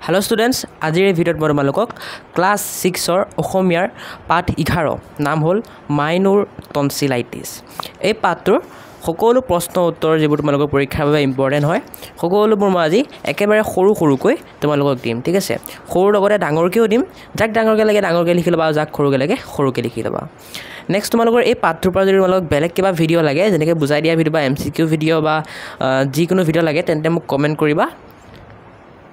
Hello students, আজিৰ এই ভিডিঅ'ত মই তোমালোকক ক্লাছ 6ৰ অসমীয়াৰ পাঠ 11 নাম হ'ল মাইনুৰ টনচিলাইটিছ। এই পাঠটোৰ সকলো প্ৰশ্ন উত্তৰ যিবোৰ তোমালোকৰ পৰীক্ষাৰ বাবে ইম্পৰ্টেণ্ট হয় সকলোবোৰ মই আজি একেবাৰে সৰুকৈ তোমালোকক দিম, ঠিক আছে? সৰুৰ লগতে ডাঙৰকৈও দিম, যাক ডাঙৰকৈ লাগে ডাঙৰকৈ লিখি ল'বা, যাক সৰুকৈ লাগে সৰুকৈ লিখি ল'বা। নেক্সট তোমালোকৰ এই পাঠটোৰ পৰা যদি তোমালোকক বেলেগ কিবা ভিডিঅ' লাগে, যেনেকৈ বুজাই দিয়া ভিডিঅ' বা MCQ ভিডিঅ' বা যিকোনো ভিডিঅ' লাগে তেন্তে মোক কমেণ্ট কৰিবা।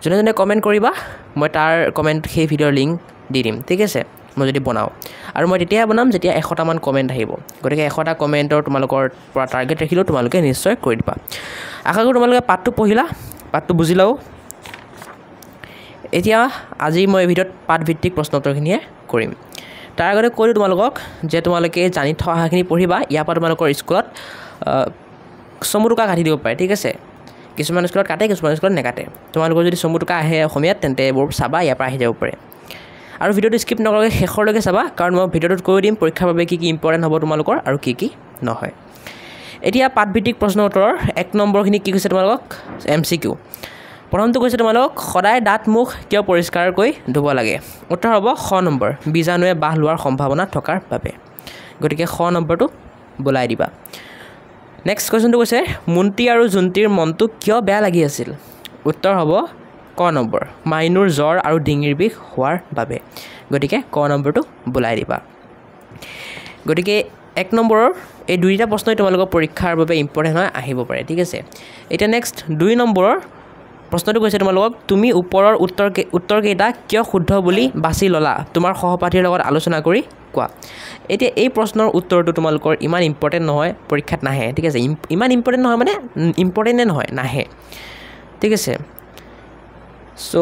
যোনে কমেণ্ট কৰিবা মই তাৰ কমেণ্ট সেই ভিডিঅ'ৰ লিংক দি দিম, ঠিক আছে? মই যদি বনাওঁ আৰু মই তেতিয়াই বনাম যেতিয়া 100টামান কমেণ্ট আহিব। গতিকে 100টা কমেণ্টৰ তোমালোকৰ পৰা টাৰ্গেট ৰাখিলেও তোমালোকে নিশ্চয় কৰি দিবা। আশা কৰোঁ তোমালোকে পাঠটো পঢ়িলা, পাঠটো বুজিলাও। এতিয়া আজি মই এই ভিডিঅ'ত পাঠভিত্তিক প্ৰশ্ন উত্তৰখিনিয়ে কৰিম। তাৰ আগতে কৈ দিওঁ তোমালোকক যে তোমালোকে জানি থোৱা অহাখিনি পঢ়িবা। ইয়াৰ পৰা তোমালোকৰ স্কুলত চমু টোকা কাটি দিব পাৰে, ঠিক আছে? কিছুমান স্কুলত কাটে, কিছুমান স্কুলত নেকাটে। তোমালোকৰ যদি চমু টোকা আহে অসমীয়াত তেন্তে এইবোৰ চাবা, ইয়াৰ পৰা আহি যাব পাৰে। আৰু ভিডিঅ'টো স্কিপ নকৰাকৈ শেষলৈকে চাবা, কাৰণ মই ভিডিঅ'টোত কৈ দিম পৰীক্ষাৰ বাবে কি ইম্পৰ্টেণ্ট হ'ব তোমালোকৰ আৰু কি নহয়। এতিয়া পাঠভিত্তিক প্ৰশ্ন উত্তৰৰ 1 নম্বৰখিনি কি কৈছে তোমালোকক MCQ। প্ৰথমটো কৈছে তোমালোকক সদায় দাঁত মুখ কিয় পৰিষ্কাৰকৈ ধুব লাগে। উত্তৰ হ'ব খ নম্বৰ, বীজাণুৱে বাহ লোৱাৰ সম্ভাৱনা থকাৰ বাবে। গতিকে খ নম্বৰটো বোলাই দিবা। নেক্সট কুৱেশ্যনটো কৈছে মুন্তি আৰু জুন্তিৰ মনটো কিয় বেয়া লাগি আছিল। উত্তৰ হ'ব ক নম্বৰ, মাইনুৰ জ্বৰ আৰু ডিঙিৰ বিষ হোৱাৰ বাবে। গতিকে ক নম্বৰটো বোলাই দিবা। গতিকে 1 নম্বৰৰ এই দুইটা প্ৰশ্নই তোমালোকৰ পৰীক্ষাৰ বাবে ইম্পৰ্টেণ্ট হয়, আহিব পাৰে, ঠিক আছে? এতিয়া নেক্সট 2 নম্বৰৰ প্ৰশ্নটো কৈছে তোমালোকক তুমি ওপৰৰ উত্তৰকেইটা কিয় শুদ্ধ বুলি বাছি ল'লা, তোমাৰ সহপাঠীৰ লগত আলোচনা কৰি কোৱা। এতিয়া এই প্ৰশ্নৰ উত্তৰটো তোমালোকৰ ইমান ইম্পৰ্টেণ্ট নহয়, পৰীক্ষাত নাহে, ঠিক আছে? ইমান ইম্পৰ্টেণ্ট নহয় মানে ইম্পৰ্টেণ্টে নহয়, নাহে, ঠিক আছে? চ'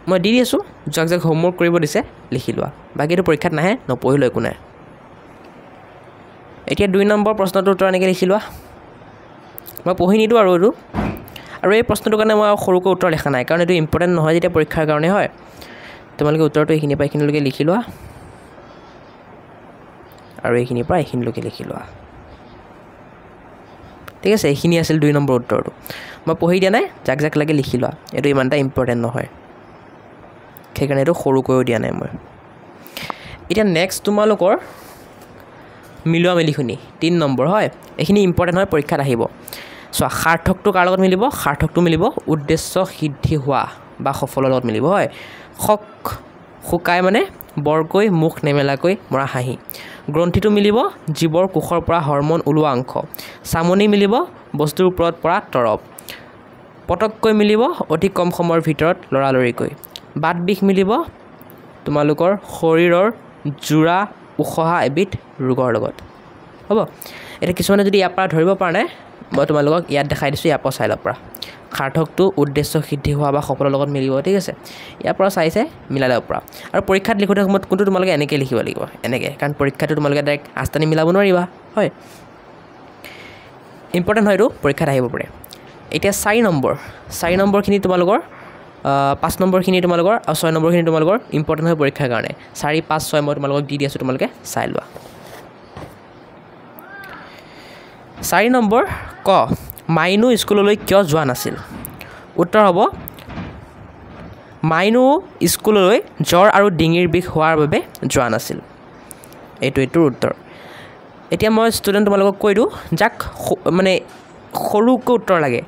মই দি আছোঁ, যাক হোমৱৰ্ক কৰিব দিছে লিখি লোৱা, বাকীটো পৰীক্ষাত নাহে, নপঢ়িলেও একো নাই। এতিয়া 2 নম্বৰ প্ৰশ্নটোৰ উত্তৰ এনেকৈ লিখি লোৱা। মই পঢ়ি নিদিওঁ আৰু এই প্ৰশ্নটোৰ কাৰণে মই সৰুকৈ উত্তৰ লিখা নাই, কাৰণ এইটো ইম্পৰ্টেণ্ট নহয় যেতিয়া পৰীক্ষাৰ কাৰণে হয়। তোমালোকে উত্তৰটো এইখিনিৰ পৰা এইখিনিলৈকে লিখি লোৱা আৰু এইখিনিৰ পৰা এইখিনিলৈকে লিখি লোৱা, ঠিক আছে? এইখিনি আছিল 2 নম্বৰ উত্তৰটো। মই পঢ়ি দিয়া নাই, যাক লাগে লিখি লোৱা, এইটো ইমান এটা ইম্পৰ্টেণ্ট নহয়, সেইকাৰণে এইটো সৰুকৈও দিয়া নাই মই। এতিয়া নেক্সট তোমালোকৰ মিলোৱা মেলিখিনি 3 নম্বৰ হয়, এইখিনি ইম্পৰ্টেণ্ট হয়, পৰীক্ষাত আহিব। চোৱা, সাৰ্থকটো কাৰ লগত মিলিব, সাৰ্থকটো মিলিব উদ্দেশ্য সিদ্ধি হোৱা বা সফলৰ লগত মিলিব, হয়? শুকাই মানে বৰকৈ মুখ নেমেলাকৈ মৰা হাঁহি। গ্ৰন্থিটো মিলিব জীৱৰ কোষৰ পৰা হৰম'ন ওলোৱা অংশ। চামনি মিলিব বস্তুৰ ওপৰত পৰা তৰপ। পটককৈ মিলিব অতি কম সময়ৰ ভিতৰত লৰালৰিকৈ। বাত বিষ মিলিব তোমালোকৰ শৰীৰৰ জোৰা উখহা এবিধ ৰোগৰ লগত, হ'ব? এতিয়া কিছুমানে যদি ইয়াৰ পৰা ধৰিব পৰা নাই, মই তোমালোকক ইয়াত দেখাই দিছোঁ, ইয়াৰ পৰা চাই ল'ব পৰা। সাৰ্থকটো উদ্দেশ্য সিদ্ধি হোৱা বা সফলৰ লগত মিলিব, ঠিক আছে? ইয়াৰ পৰা চাই মিলাই ল'ব পৰা। আৰু পৰীক্ষাত লিখোঁতে সময়ত কোনটো তোমালোকে এনেকৈ লিখিব লাগিব, এনেকৈ, কাৰণ পৰীক্ষাটো তোমালোকে ডাইৰেক্ট আস্তানি মিলাব নোৱাৰিবা, হয়? ইম্পৰ্টেণ্ট হয়, এইটো পৰীক্ষাত আহিব পাৰে। এতিয়া 4 নম্বৰখিনি তোমালোকৰ 5 নম্বৰখিনি তোমালোকৰ আৰু 6 নম্বৰখিনি তোমালোকৰ ইম্পৰ্টেণ্ট হয় পৰীক্ষাৰ কাৰণে। 4, 5, 6 মই তোমালোকক দি আছোঁ, তোমালোকে চাই লোৱা। 4 নম্বৰ ক, মাইনু স্কুললৈ কিয় যোৱা নাছিল। উত্তৰ হ'ব মাইনু স্কুললৈ জ্বৰ আৰু ডিঙিৰ বিষ হোৱাৰ বাবে যোৱা নাছিল। এইটোৰ উত্তৰ। এতিয়া মই ষ্টুডেণ্ট তোমালোকক কৈ দিওঁ, যাক মানে সৰুকৈ উত্তৰ লাগে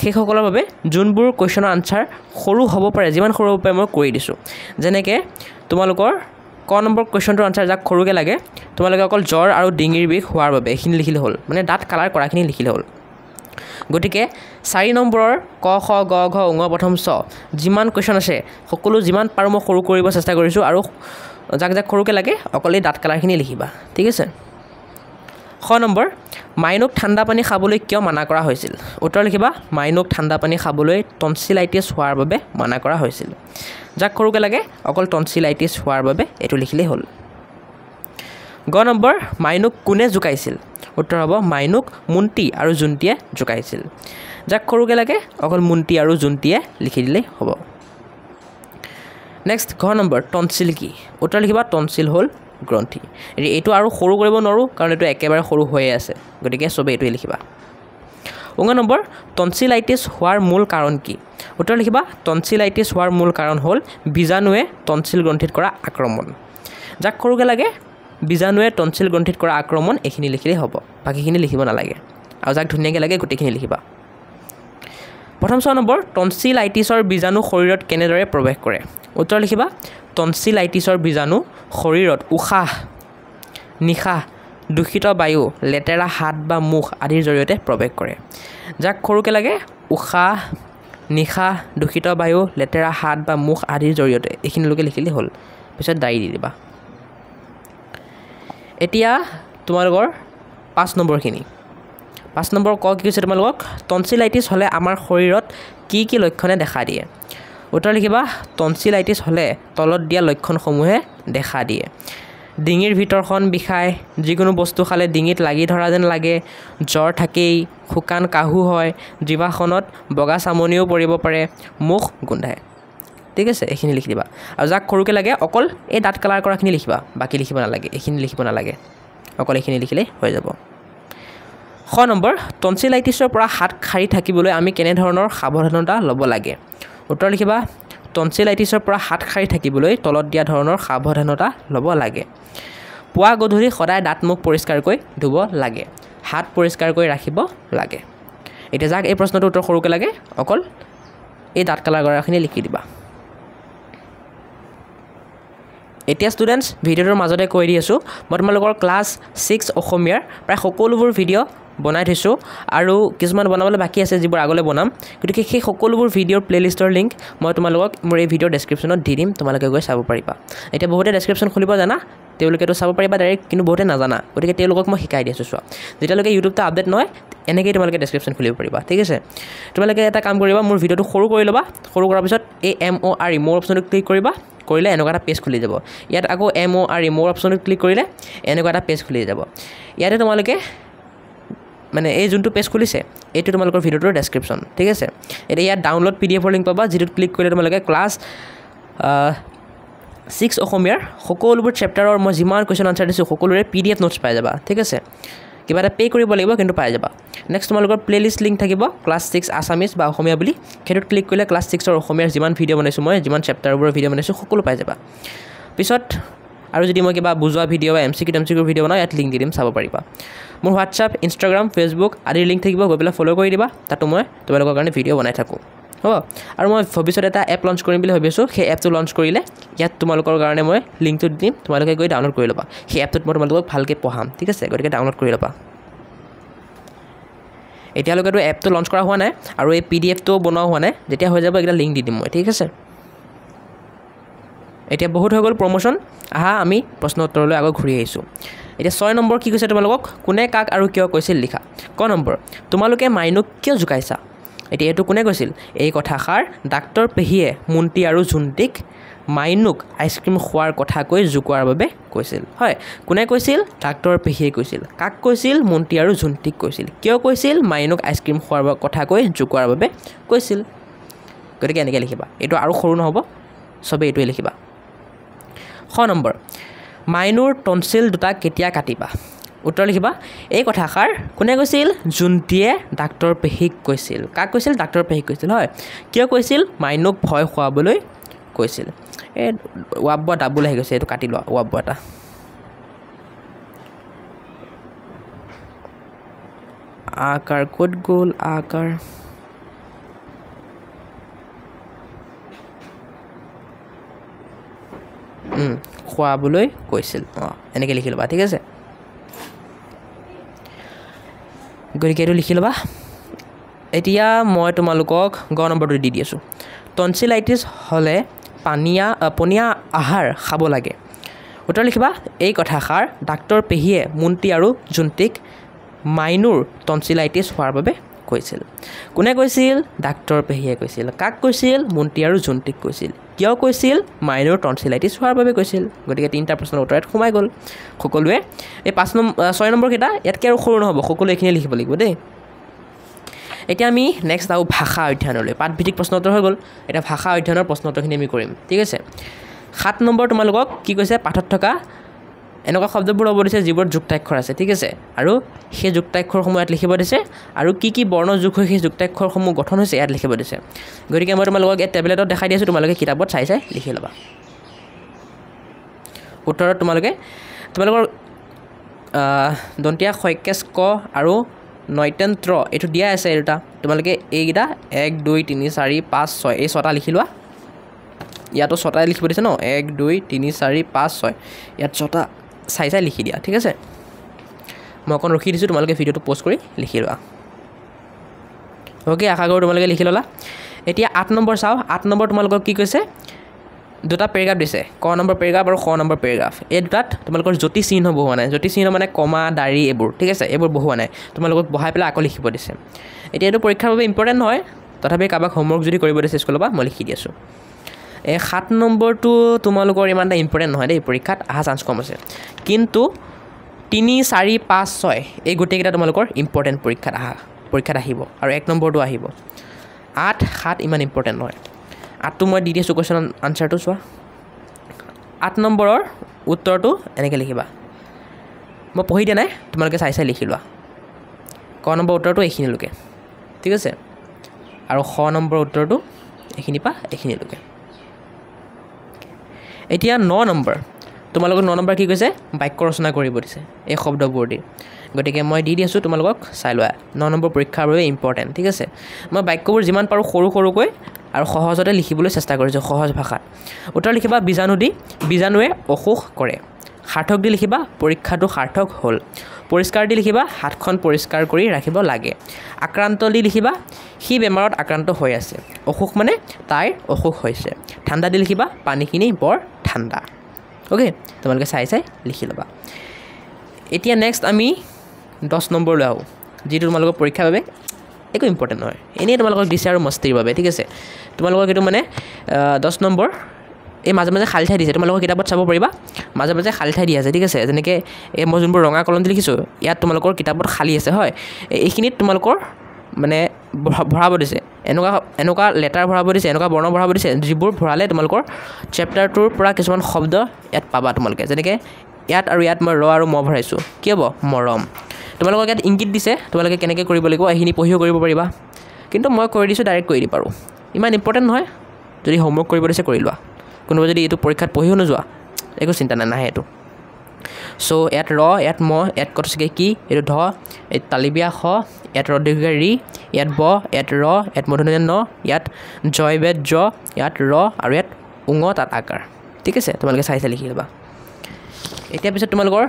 সেইসকলৰ বাবে যোনবোৰ কুৱেশ্যনৰ আনচাৰ সৰু হ'ব পাৰে, যিমান সৰু হ'ব পাৰে মই কৰি দিছোঁ। যেনেকৈ তোমালোকৰ ক নম্বৰ কুৱেশ্যনটোৰ আনচাৰ যাক সৰুকৈ লাগে, তোমালোকে অকল জ্বৰ আৰু ডিঙিৰ বিষ হোৱাৰ বাবে এইখিনি লিখিলে হ'ল, মানে দাঁত কালাৰ কৰাখিনি লিখিলে হ'ল। গতিকে 4 নম্বৰৰ ক, খ, গ, ঘ, ঙ, প্ৰথম চ যিমান কুৱেশ্যন আছে সকলো যিমান পাৰোঁ মই সৰু কৰিব চেষ্টা কৰিছোঁ, আৰু যাক সৰুকৈ লাগে অকল এই দাঁত কালাৰখিনি লিখিবা, ঠিক আছে? খ নম্বৰ, মাইনুক ঠাণ্ডা পানী খাবলৈ কিয় মানা কৰা হৈছিল। উত্তৰ লিখিবা মাইনুক ঠাণ্ডা পানী খাবলৈ টনচিলাইটিছ হোৱাৰ বাবে মানা কৰা হৈছিল। যাক সৰুকৈ লাগে অকল টনচিলাইটিছ হোৱাৰ বাবে এইটো লিখিলেই হ'ল। গ নম্বৰ, মাইনুক কোনে জোকাইছিল। উত্তৰ হ'ব মাইনুক মুন্তি আৰু জুন্তিয়ে জোকাইছিল। যাক সৰুকৈ লাগে অকল মুন্তি আৰু জুন্তিয়ে লিখি দিলেই হ'ব। নেক্সট ঘ নম্বৰ, টনচিল কি। উত্তৰ লিখিবা টনচিল হ'ল গ্ৰন্থি। এইটো আৰু সৰু কৰিব নোৱাৰোঁ, কাৰণ এইটো একেবাৰে সৰু হৈয়ে আছে, গতিকে চবেই এইটোৱে লিখিবা। 19 নম্বৰ টনচিলাইটিছ হোৱাৰ মূল কাৰণ কি উত্তৰ লিখিবা টনচিলাইটিছ হোৱাৰ মূল কাৰণ হ'ল বীজাণুৱে টনচিল গ্ৰন্থিত কৰা আক্ৰমণ যাক সৰুকৈ লাগে বীজাণুৱে টনচিল গ্ৰন্থিত কৰা আক্ৰমণ এইখিনি লিখিলেই হ'ব বাকীখিনি লিখিব নালাগে আৰু যাক ধুনীয়াকৈ লাগে গোটেইখিনি লিখিবা প্ৰথম 6 নম্বৰ টনচিলাইটিছৰ বীজাণু শৰীৰত কেনেদৰে প্ৰৱেশ কৰে উত্তৰ লিখিবা টনচিলাইটিছৰ বীজাণু শৰীৰত উশাহ নিশাহ দূষিত বায়ু লেতেৰা হাত বা মুখ আদিৰ জৰিয়তে প্ৰৱেশ কৰে যাক সৰুকৈ লাগে উশাহ নিশাহ দূষিত বায়ু লেতেৰা হাত বা মুখ আদিৰ জৰিয়তে এইখিনিলৈকে লিখিলেই হ'ল পিছত দায়ী দি দিবা এতিয়া তোমালোকৰ 5 নম্বৰখিনি 5 নম্বৰ কি কৈছে তোমালোকক টনচিলাইটিছ হ'লে আমাৰ শৰীৰত কি কি লক্ষণে দেখা দিয়ে উত্তৰ লিখিবা টনচিলাইটিছ হ'লে তলত দিয়া লক্ষণসমূহে দেখা দিয়ে ডিঙিৰ ভিতৰখন বিষায় যিকোনো বস্তু খালে ডিঙিত লাগি ধৰা যেন লাগে জ্বৰ থাকেই শুকান কাহু হয় জিভাখনত বগা চামনিও পৰিব পাৰে মুখ গোন্ধায় ঠিক আছে এইখিনি লিখি দিবা আৰু যাক সৰুকৈ লাগে অকল এই দাঁত কালাৰ কৰাখিনি লিখিবা বাকী লিখিব নালাগে এইখিনি লিখিব নালাগে অকল এইখিনি লিখিলে হৈ যাব 6 নম্বৰ টনচিলাইটিছৰ পৰা হাত সাৰি থাকিবলৈ আমি কেনেধৰণৰ সাৱধানতা ল'ব লাগে উত্তৰ লিখিবা টনচিলাইটিছৰ পৰা হাত সাৰি থাকিবলৈ তলত দিয়া ধৰণৰ সাৱধানতা ল'ব লাগে পুৱা গধূলি সদায় দাঁত মুখ পৰিষ্কাৰকৈ ধুব লাগে হাত পৰিষ্কাৰকৈ ৰাখিব লাগে এতিয়া যাক এই প্ৰশ্নটোৰ উত্তৰ সৰুকৈ লাগে অকল এই দাঁত কালাৰ কৰাখিনি লিখি দিবা এতিয়া ষ্টুডেণ্টছ ভিডিঅ'টোৰ মাজতে কৈ দি আছোঁ মই তোমালোকৰ ক্লাছ 6 অসমীয়াৰ প্ৰায় সকলোবোৰ ভিডিঅ' বনাই থৈছোঁ আৰু কিছুমান বনাবলৈ বাকী আছে যিবোৰ আগলৈ বনাম গতিকে সেই সকলোবোৰ ভিডিঅ'ৰ প্লেলিষ্টৰ লিংক মই তোমালোকক মোৰ এই ভিডিঅ'ৰ ডেছক্ৰিপশ্যনত দি দিম তোমালোকে গৈ চাব পাৰিবা এতিয়া বহুতে ডেছক্ৰিপশ্যন খুলিব জানা তেওঁলোকেতো চাব পাৰিবা ডাইৰেক্ট কিন্তু বহুতে নাজানা গতিকে তেওঁলোকক মই শিকাই দি আছোঁ চোৱা যেতিয়ালৈকে ইউটিউবটো আপডেট নহয় এনেকৈয়ে তোমালোকে ডেছক্ৰিপশ্যন খুলিব পাৰিবা ঠিক আছে তোমালোকে এটা কাম কৰিবা মোৰ ভিডিঅ'টো সৰু কৰি ল'বা সৰু কৰাৰ পিছত এই MORE মোৰ অপশ্যনটো ক্লিক কৰিবা কৰিলে এনেকুৱা এটা পেজ খুলি যাব ইয়াত আকৌ MORE মোৰ অপশ্যনটো ক্লিক কৰিলে এনেকুৱা এটা পেজ খুলি যাব ইয়াতে তোমালোকে মানে এই যোনটো পেজ খুলিছে এইটো তোমালোকৰ ভিডিঅ'টোৰ ডেছক্ৰিপশ্যন ঠিক আছে এতিয়া ইয়াত ডাউনলোড PDF-ৰ লিংক পাবা যিটোত ক্লিক কৰিলে তোমালোকে ক্লাছ 6 অসমীয়াৰ সকলোবোৰ চেপ্টাৰৰ মই যিমান কুৱেশ্যন আনচাৰ দিছোঁ সকলোৰে PDF নোটছ পাই যাবা ঠিক আছে কিবা এটা পে' কৰিব লাগিব কিন্তু পাই যাবা নেক্সট তোমালোকৰ প্লেলিষ্ট লিংক থাকিব ক্লাছ 6 আছামিজ বা অসমীয়া বুলি সেইটোত ক্লিক কৰিলে ক্লাছ 6ৰ অসমীয়াৰ যিমান ভিডিঅ' বনাইছোঁ মই যিমান চেপ্টাৰবোৰৰ ভিডিঅ' বনাইছোঁ সকলো পাই যাবা পিছত আৰু যদি মই কিবা বুজোৱা ভিডিঅ' বা MCQ ভিডিঅ' বনাওঁ ইয়াত লিংক দি দিম চাব পাৰিবা মোৰ হোৱাটছআপ ইনষ্টাগ্ৰাম ফেচবুক আদিৰ লিংক থাকিব গৈ পেলাই ফ'ল' কৰি দিবা তাতো মই তোমালোকৰ কাৰণে ভিডিঅ' বনাই থাকোঁ হ'ব আৰু মই ভৱিষ্যতে এটা এপ লঞ্চ কৰিম বুলি ভাবি আছোঁ সেই এপটো লঞ্চ কৰিলে ইয়াত তোমালোকৰ কাৰণে মই লিংকটো দিম তোমালোকে গৈ ডাউনলোড কৰি ল'বা সেই এপটোত মই তোমালোকক ভালকৈ পঢ়াম ঠিক আছে গতিকে ডাউনলোড কৰি ল'বা এতিয়ালৈকেতো এপটো লঞ্চ কৰা হোৱা নাই আৰু এই PDF-টো বনোৱা হোৱা নাই যেতিয়া হৈ যাব এইকেইটা লিংক দি দিম মই ঠিক আছে এতিয়া বহুত হৈ গ'ল প্ৰমোশ্যন আহা আমি প্ৰশ্ন উত্তৰলৈ আকৌ ঘূৰি আহিছোঁ এতিয়া 6 নম্বৰ কি কৈছে তোমালোকক কোনে কাক আৰু কিয় কৈছিল লিখা ক নম্বৰ তোমালোকে মাইনুক কিয় জোকাইছা এতিয়া এইটো কোনে কৈছিল এই কথাষাৰ ডাক্তৰ পেহীয়ে মুন্তি আৰু জুন্তিক মাইনুক আইচক্ৰীম খোৱাৰ কথা কৈ জোকোৱাৰ বাবে কৈছিল হয় কোনে কৈছিল ডাক্তৰ পেহীয়ে কৈছিল কাক কৈছিল মুন্তি আৰু জুন্তিক কৈছিল কিয় কৈছিল মাইনুক আইচক্ৰীম খোৱাৰ কথা কৈ জোকোৱাৰ বাবে কৈছিল গতিকে এনেকৈ লিখিবা এইটো আৰু সৰু নহ'ব চবেই এইটোৱে লিখিবা 6 নম্বৰ মাইনুৰ টনচিল দুটা কেতিয়া কাটিবা উত্তৰ লিখিবা এই কথাষাৰ কোনে কৈছিল জুন্তিয়ে ডাক্তৰ পেহীক কৈছিল কাক কৈছিল ডাক্তৰ পেহীক কৈছিল হয় কিয় কৈছিল মাইনুক ভয় খুৱাবলৈ কৈছিল এই ৱাব ডাবুল আহি গৈছে এইটো কাটি লোৱা ৱাব এটা আকাৰ ক'ত গ'ল আকাৰ খুৱাবলৈ কৈছিল এনেকৈ লিখি ল'বা ঠিক আছে গতিকে এইটো লিখি ল'বা এতিয়া মই তোমালোকক গ নম্বৰটো দি আছোঁ টনচিলাইটিছ হ'লে পনীয়া আহাৰ খাব লাগে উত্তৰ লিখিবা এই কথাষাৰ ডাক্তৰ পেহীয়ে মুন্তি আৰু জুন্তিক মাইনুৰ টনচিলাইটিছ হোৱাৰ বাবে কৈছিল কোনে কৈছিল ডাক্তৰ পেহীয়ে কৈছিল কাক কৈছিল মুন্তি আৰু জুন্তিক কৈছিল কিয় কৈছিল মাইনুৰ টনচিলাইটিছ হোৱাৰ বাবে কৈছিল গতিকে 3টা প্ৰশ্নৰ উত্তৰত সোমাই গ'ল সকলোৱে এই 6 নম্বৰ কেইটা ইয়াতকৈ আৰু সৰু নহ'ব সকলোৱে এইখিনি লিখিব লাগিব দেই এতিয়া আমি নেক্সট আৰু ভাষা অধ্যয়নলৈ পাঠভিত্তিক প্ৰশ্ন উত্তৰ হৈ গ'ল এতিয়া ভাষা অধ্যয়নৰ প্ৰশ্ন উত্তৰখিনি আমি কৰিম ঠিক আছে 7 নম্বৰ তোমালোকক কি কৈছে পাঠত থকা এনেকুৱা শব্দবোৰ হ'ব দিছে যিবোৰ যুক্তাক্ষৰ আছে ঠিক আছে আৰু সেই যুক্তাক্ষৰসমূহ ইয়াত লিখিব দিছে আৰু কি বৰ্ণ যোগ হৈ সেই যুক্তাক্ষৰসমূহ গঠন হৈছে ইয়াত লিখিব দিছে গতিকে মই তোমালোকক এই টেবলেটত দেখাই দিছোঁ তোমালোকে কিতাপত চাই লিখি ল'বা উত্তৰত তোমালোকৰ দন্তীয়া শইকেশ ক আৰু নৈতেন্ত্ৰ এইটো দিয়া আছে এই দুটা তোমালোকে এইকেইটা 1 2 3 4 5 6 এই ছটা লিখি লোৱা ইয়াতো ছটাই লিখিব দিছে ন 1 2 3 4 5 6 ইয়াত ছটা চাই লিখি দিয়া ঠিক আছে মই অকণ ৰখি দিছোঁ তোমালোকে ভিডিঅ'টো প'ষ্ট কৰি লিখি লোৱা অ'কে আশা কৰোঁ তোমালোকে লিখি ল'লা এতিয়া 8 নম্বৰ চাওঁ 8 নম্বৰ তোমালোকক কি কৈছে দুটা পেৰাগ্ৰাফ দিছে ক নম্বৰ পেৰাগ্ৰাফ আৰু খ নম্বৰ পেৰাগ্ৰাফ এই দুটাত তোমালোকৰ জ্যোতি চিহ্ন বহোৱা নাই জ্যোতি চিহ্ন মানে কমা দাড়ি এইবোৰ ঠিক আছে এইবোৰ বহোৱা নাই তোমালোকক বহাই পেলাই আকৌ লিখিব দিছে এতিয়া এইটো পৰীক্ষাৰ বাবে ইম্পৰ্টেণ্ট নহয় তথাপি কাৰোবাক হোমৱৰ্ক যদি কৰিব দিছে স্কুলৰ পৰা মই লিখি দি আছোঁ এই 7 নম্বৰটো তোমালোকৰ ইমান এটা ইম্পৰ্টেণ্ট নহয় দেই পৰীক্ষাত অহা চান্স কম আছে কিন্তু 3 4 5 6 এই গোটেইকেইটা তোমালোকৰ ইম্পৰ্টেণ্ট পৰীক্ষাত আহিব আৰু 1 নম্বৰটো আহিব 8 7 ইমান ইম্পৰ্টেণ্ট নহয় 8টো মই দি দিছোঁ কুৱেশ্যন আনচাৰটো চোৱা 8 নম্বৰৰ উত্তৰটো এনেকৈ লিখিবা মই পঢ়ি দিয়া নাই তোমালোকে চাই লিখি লোৱা ক নম্বৰ উত্তৰটো এইখিনিলৈকে ঠিক আছে আৰু খ নম্বৰ উত্তৰটো এইখিনিৰ পৰা এইখিনিলৈকে এতিয়া 9 নম্বৰ তোমালোকক 9 নম্বৰ কি কৈছে বাক্য ৰচনা কৰিব দিছে এই শব্দবোৰ দি গতিকে মই দি আছোঁ তোমালোকক চাই লোৱা 9 নম্বৰ পৰীক্ষাৰ বাবে ইম্পৰ্টেণ্ট ঠিক আছে মই বাক্যবোৰ যিমান পাৰোঁ সৰুকৈ আৰু সহজতে লিখিবলৈ চেষ্টা কৰিছোঁ সহজ ভাষাত উত্তৰ লিখিবা বীজাণুৱে অসুখ কৰে সাৰ্থক দি লিখিবা পৰীক্ষাটো সাৰ্থক হ'ল পৰিষ্কাৰ দি লিখিবা হাতখন পৰিষ্কাৰ কৰি ৰাখিব লাগে আক্ৰান্ত দি লিখিবা সি বেমাৰত আক্ৰান্ত হৈ আছে অসুখ মানে তাইৰ অসুখ হৈছে ঠাণ্ডা দি লিখিবা পানীখিনি বৰ ঠাণ্ডা অ'কে তোমালোকে চাই লিখি ল'বা এতিয়া নেক্সট আমি 10 নম্বৰলৈ আহোঁ যিটো তোমালোকৰ পৰীক্ষাৰ বাবে একো ইম্পৰ্টেণ্ট নহয় এনেই তোমালোকক দিছে আৰু মস্তিৰ বাবে ঠিক আছে তোমালোকক এইটো মানে 10 নম্বৰ এই মাজে খালী ঠাই দিছে তোমালোকৰ কিতাপত চাব পাৰিবা মাজে খালী ঠাই দি আছে ঠিক আছে যেনেকৈ এই মই যোনবোৰ ৰঙা কলম দি লিখিছোঁ ইয়াত তোমালোকৰ কিতাপত খালী আছে হয় এইখিনিত তোমালোকৰ মানে ভৰাব দিছে এনেকুৱা লেটাৰ ভৰাব দিছে এনেকুৱা বৰ্ণ ভৰাব দিছে যিবোৰ ভৰালে তোমালোকৰ চেপ্টাৰটোৰ পৰা কিছুমান শব্দ ইয়াত পাবা তোমালোকে যেনেকৈ ইয়াত আৰু ইয়াত মই ৰ আৰু ম ভৰাইছোঁ কি হ'ব মৰম তোমালোকক ইয়াত ইংগিত দিছে তোমালোকে কেনেকৈ কৰিব লাগিব এইখিনি পঢ়িও কৰিব পাৰিবা কিন্তু মই কৰি দিছোঁ ডাইৰেক্ট কৰি দিব পাৰোঁ ইমান ইম্পৰ্টেণ্ট নহয় যদি হোমৱৰ্ক কৰিব দিছে কৰি লোৱা কোনোবা যদি এইটো পৰীক্ষাত পঢ়িও নোযোৱা একো চিন্তা নাহে এইটো চ' ইয়াত ৰ ইয়াত ম ইয়াত কটচিকে কি এইটো ধ এই তালিবিয়া খ ইয়াত ৰদীৰ্ঘ ৰি ইয়াত ব ইয়াত ৰ ইয়াত মধুনীয়া ন ইয়াত জয়বেদ জ ইয়াত ৰ আৰু ইয়াত উঙ তাত আকাৰ ঠিক আছে তোমালোকে চাই লিখি ল'বা এতিয়া পিছত তোমালোকৰ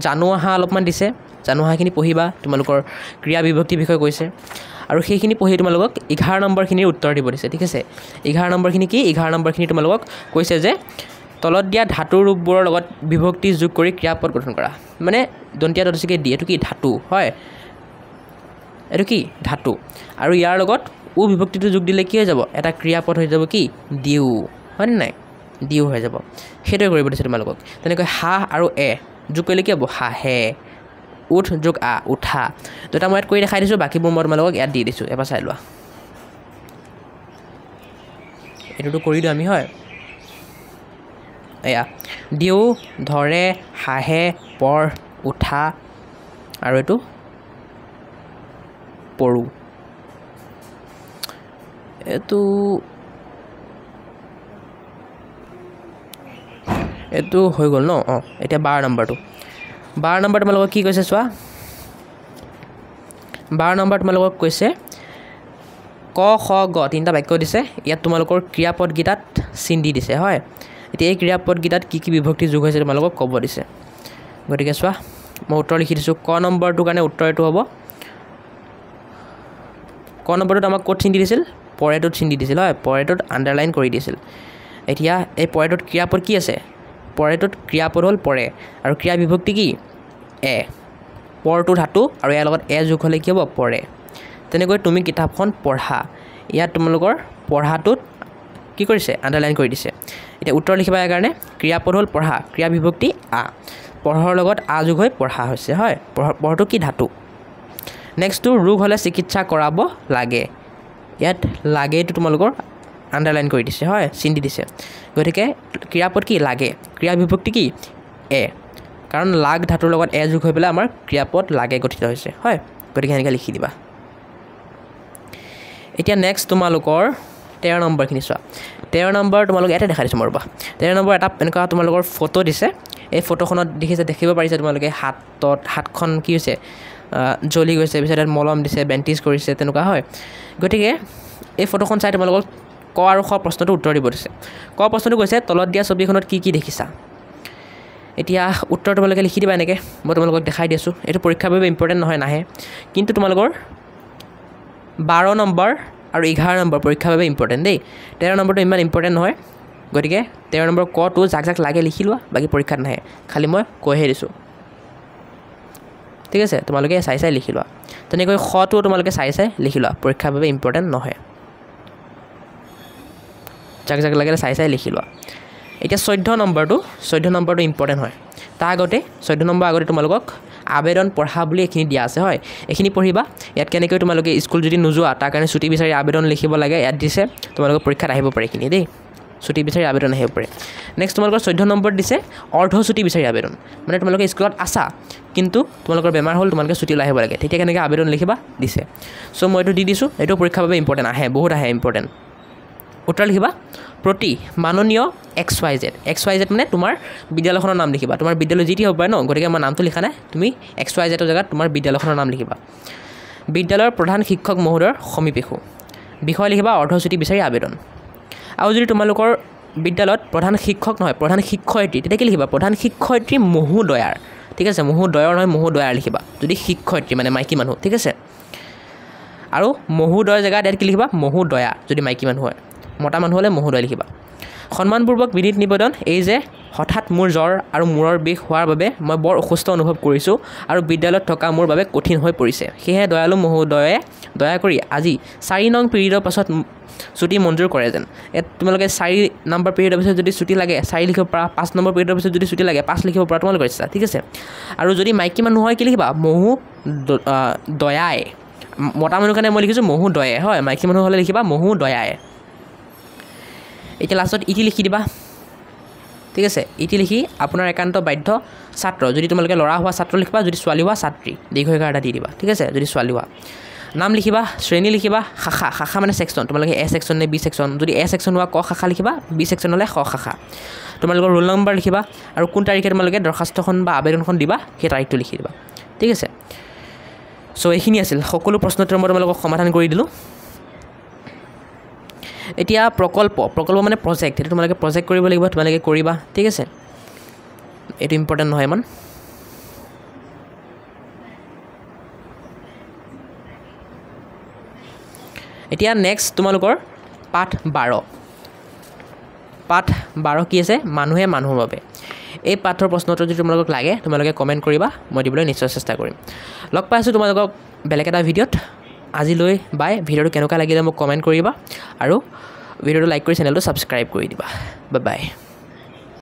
জানো অহা অলপমান দিছে জানো অহাখিনি পঢ়িবা তোমালোকৰ ক্ৰিয়া বিভক্তিৰ বিষয়ে কৈছে আৰু সেইখিনি পঢ়ি তোমালোকক 11 নম্বৰখিনিৰ উত্তৰ দিব দিছে ঠিক আছে 11 নম্বৰখিনি কি 11 নম্বৰখিনি তোমালোকক কৈছে যে তলত দিয়া ধাতুৰ ৰূপবোৰৰ লগত বিভক্তি যোগ কৰি ক্ৰিয়াপদ গঠন কৰা মানে দন্তীয়া ততচিকে দিয়ে এইটো কি ধাতু হয় এইটো কি ধাতু আৰু ইয়াৰ লগত উ বিভক্তিটো যোগ দিলে কি হৈ যাব এটা ক্ৰিয়াপদ হৈ যাব কি দিউ হয় নাই দিউ হৈ যাব সেইটোৱে কৰিব দিছে তোমালোকক তেনেকৈ হাঁহ আৰু এ যোগ কৰিলে কি হ'ব হাঁহে উঠ যোগ আ উঠা দুটা মই ইয়াত কৰি দেখাই দিছোঁ বাকীবোৰ মই তোমালোকক ইয়াত দি দিছোঁ এবাৰ চাই লোৱা এইটোতো কৰি দিওঁ আমি হয় এয়া দিউ ধৰে হাঁহে পৰ উঠা আৰু এইটো পৰু এইটো হৈ গ'ল ন অঁ এতিয়া 12 নম্বৰটো 12 নম্বৰ তোমালোকক কি কৈছে চোৱা 12 নম্বৰ তোমালোকক কৈছে ক খ গ তিনিটা বাক্য দিছে ইয়াত তোমালোকৰ ক্ৰিয়াপদকেইটাত চিন দি দিছে হয় এতিয়া এই ক্ৰিয়াপদকেইটাত কি বিভক্তি যোগ হৈছে তোমালোকক ক'ব দিছে গতিকে চোৱা মই উত্তৰ লিখি দিছোঁ ক নম্বৰটোৰ কাৰণে উত্তৰ এইটো হ'ব ক নম্বৰটোত আমাক ক'ত চিন দি দিছিল পৰেটোত চিন দি দিছিল হয় পৰেটোত আণ্ডাৰলাইন কৰি দিছিল এতিয়া এই পৰেটোত ক্ৰিয়াপদ কি আছে পৰেটোত ক্ৰিয়াপদ হ'ল পৰে আৰু ক্ৰিয়া বিভক্তি কি এ পৰটো ধাতু আৰু ইয়াৰ লগত এ যোগ হ'লে কি হ'ব পৰে তেনেকৈ তুমি কিতাপখন পঢ়া ইয়াত তোমালোকৰ পঢ়াটোত কি কৰিছে আণ্ডাৰলাইন কৰি দিছে এতিয়া উত্তৰ লিখিবা ইয়াৰ কাৰণে ক্ৰিয়াপদ হ'ল পঢ়া ক্ৰিয়া বিভক্তি আ পঢ়ৰ লগত আ যোগ হৈ পঢ়া হৈছে হয় পঢ়টো কি ধাতু নেক্সটটো ৰোগ হ'লে চিকিৎসা কৰাব লাগে ইয়াত লাগেটো তোমালোকৰ আণ্ডাৰলাইন কৰি দিছে হয় চিন দি দিছে গতিকে ক্ৰিয়াপদ কি লাগে ক্ৰিয়া বিভক্তি কি এ কাৰণ লাগ ধাতুৰ লগত এ যোগ হৈ পেলাই আমাৰ ক্ৰিয়াপদ লাগে গঠিত হৈছে হয় গতিকে এনেকৈ লিখি দিবা এতিয়া নেক্সট তোমালোকৰ 13 নম্বৰখিনি চোৱা 13 নম্বৰ তোমালোক ইয়াতে দেখাই দিছোঁ মই ৰ'বা 13 নম্বৰ এটা এনেকুৱা তোমালোকৰ ফটো দিছে এই ফটোখনত দেখিব পাৰিছে তোমালোকে হাতখন কি হৈছে জ্বলি গৈছে পিছত মলম দিছে বেণ্টিজ কৰিছে তেনেকুৱা হয় গতিকে এই ফটোখন চাই তোমালোকক ক আৰু খ প্ৰশ্নটো উত্তৰ দিব দিছে ক প্ৰশ্নটো কৈছে তলত দিয়া ছবিখনত কি কি দেখিছা এতিয়া উত্তৰ তোমালোকে লিখি দিবা এনেকৈ মই তোমালোকক দেখাই দিছোঁ এইটো পৰীক্ষাৰ বাবে ইম্পৰ্টেণ্ট নহয় নাহে কিন্তু তোমালোকৰ 12 নম্বৰ আৰু 11 নম্বৰ পৰীক্ষাৰ বাবে ইম্পৰ্টেণ্ট দেই 13 নম্বৰটো ইমান ইম্পৰ্টেণ্ট নহয় গতিকে 13 নম্বৰ কটো যাক লাগে লিখি লোৱা বাকী পৰীক্ষাত নাহে খালি মই কৈহে দিছোঁ ঠিক আছে তোমালোকে চাই লিখি লোৱা তেনেকৈ খটো তোমালোকে চাই লিখি লোৱা পৰীক্ষাৰ বাবে ইম্পৰ্টেণ্ট নহয় যাক লাগে চাই লিখি লোৱা এতিয়া 14 নম্বৰটো ইম্পৰ্টেণ্ট হয় তাৰ আগতে 14 নম্বৰ আগতে তোমালোকক আবেদন পঢ়া বুলি এখিনি দিয়া আছে হয় এখিনি পঢ়িবা ইয়াত কেনেকৈ তোমালোকে স্কুল যদি নোযোৱা তাৰ কাৰণে ছুটি বিচাৰি আবেদন লিখিব লাগে ইয়াত দিছে তোমালোকৰ পৰীক্ষাত আহিব পাৰে এখিনি দেই ছুটি বিচাৰি আবেদন আহিব পাৰে নেক্সট তোমালোকৰ 14 নম্বৰ দিছে অৰ্ধ ছুটি বিচাৰি আবেদন মানে তোমালোকে স্কুলত আছা কিন্তু তোমালোকৰ বেমাৰ হ'ল তোমালোকে ছুটি লৈ আহিব লাগে তেতিয়া কেনেকৈ আবেদন লিখিবা দিছে চ' মই এইটো দি দিছোঁ এইটো পৰীক্ষাৰ বাবে ইম্পৰ্টেণ্ট আহে বহুত আহে ইম্পৰ্টেণ্ট উত্তৰ লিখিবা প্ৰতি মাননীয় XYZ মানে তোমাৰ বিদ্যালয়খনৰ নাম লিখিবা তোমাৰ বিদ্যালয় যিটি হ'ব পাৰে ন গতিকে মই নামটো লিখা নাই তুমি XYZৰ জেগাত তোমাৰ বিদ্যালয়খনৰ নাম লিখিবা বিদ্যালয়ৰ প্ৰধান শিক্ষক মহোদয়ৰ সমীপেষু বিষয় লিখিবা অৰ্ধচুটি বিচাৰি আবেদন আৰু যদি তোমালোকৰ বিদ্যালয়ত প্ৰধান শিক্ষক নহয় প্ৰধান শিক্ষয়িত্ৰী তেতিয়া কি লিখিবা প্ৰধান শিক্ষয়িত্ৰী মহোদয়াৰ ঠিক আছে মহোদয়ৰ নহয় মহোদয়াৰ লিখিবা যদি শিক্ষয়িত্ৰী মানে মাইকী মানুহ ঠিক আছে আৰু মহোদয়ৰ জেগাত ইয়াত কি লিখিবা মহোদয়া যদি মাইকী মানুহ হয় মতা মানুহ হ'লে মহোদয় লিখিবা সন্মানপূৰ্বক বিনীত নিবেদন এই যে হঠাৎ মোৰ জ্বৰ আৰু মূৰৰ বিষ হোৱাৰ বাবে মই বৰ অসুস্থ অনুভৱ কৰিছোঁ আৰু বিদ্যালয়ত থকা মোৰ বাবে কঠিন হৈ পৰিছে সেয়েহে দয়ালু মহোদয়ে দয়া কৰি আজি 4 নং পিৰিয়ডৰ পাছত ছুটি মঞ্জুৰ কৰে যেন ইয়াত তোমালোকে 4 নম্বৰ পিৰিয়ডৰ পিছত যদি ছুটি লাগে 4 লিখিব পাৰা 5 নম্বৰ পিৰিয়ডৰ পিছত যদি ছুটি লাগে 5 লিখিব পাৰা তোমালোকৰ ইচ্ছা ঠিক আছে আৰু যদি মাইকী মানুহ হয় কি লিখিবা মহোদয়াই মতা মানুহৰ কাৰণে মই লিখিছোঁ মহোদয়ে হয় মাইকী মানুহ হ'লে লিখিবা মহোদয়াই এতিয়া লাষ্টত ইটি লিখি দিবা ঠিক আছে ইটি লিখি আপোনাৰ একান্ত বাধ্য ছাত্ৰ যদি তোমালোকে ল'ৰা হোৱা ছাত্ৰ লিখিবা যদি ছোৱালী হোৱা ছাত্ৰী দীৰ্ঘইকাৰ এটা দি দিবা ঠিক আছে যদি ছোৱালী হোৱা নাম লিখিবা শ্ৰেণী লিখিবা শাখা মানে ছেকশ্যন তোমালোকে এ ছেকশ্যন নে বি ছেকশ্যন যদি এ ছেকশ্যন হোৱা ক শাখা লিখিবা বি ছেকশ্যন হ'লে খ শাখা তোমালোকৰ ৰোল নম্বৰ লিখিবা আৰু কোন তাৰিখে তোমালোকে দৰখাস্তখন বা আবেদনখন দিবা সেই তাৰিখটো লিখি দিবা ঠিক আছে চ' এইখিনি আছিল সকলো প্ৰশ্নোত্তৰ মই তোমালোকক সমাধান কৰি দিলোঁ এতিয়া প্ৰকল্প মানে প্ৰজেক্ট এইটো তোমালোকে প্ৰজেক্ট কৰিব লাগিব তোমালোকে কৰিবা ঠিক আছে এইটো ইম্পৰ্টেণ্ট নহয় ইমান এতিয়া নেক্সট তোমালোকৰ পাঠ 12 কি আছে মানুহে মানুহৰ বাবে এই পাঠৰ প্ৰশ্নটো যদি তোমালোকক লাগে তোমালোকে কমেণ্ট কৰিবা মই দিবলৈ নিশ্চয় চেষ্টা কৰিম লগ পাই আছোঁ তোমালোকক বেলেগ এটা ভিডিঅ'ত আজিলৈ বাই ভিডিঅ'টো কেনেকুৱা লাগিলে মোক কমেণ্ট কৰিবা আৰু ভিডিঅ'টো লাইক কৰি চেনেলটো ছাবস্ক্ৰাইব কৰি দিবা বাই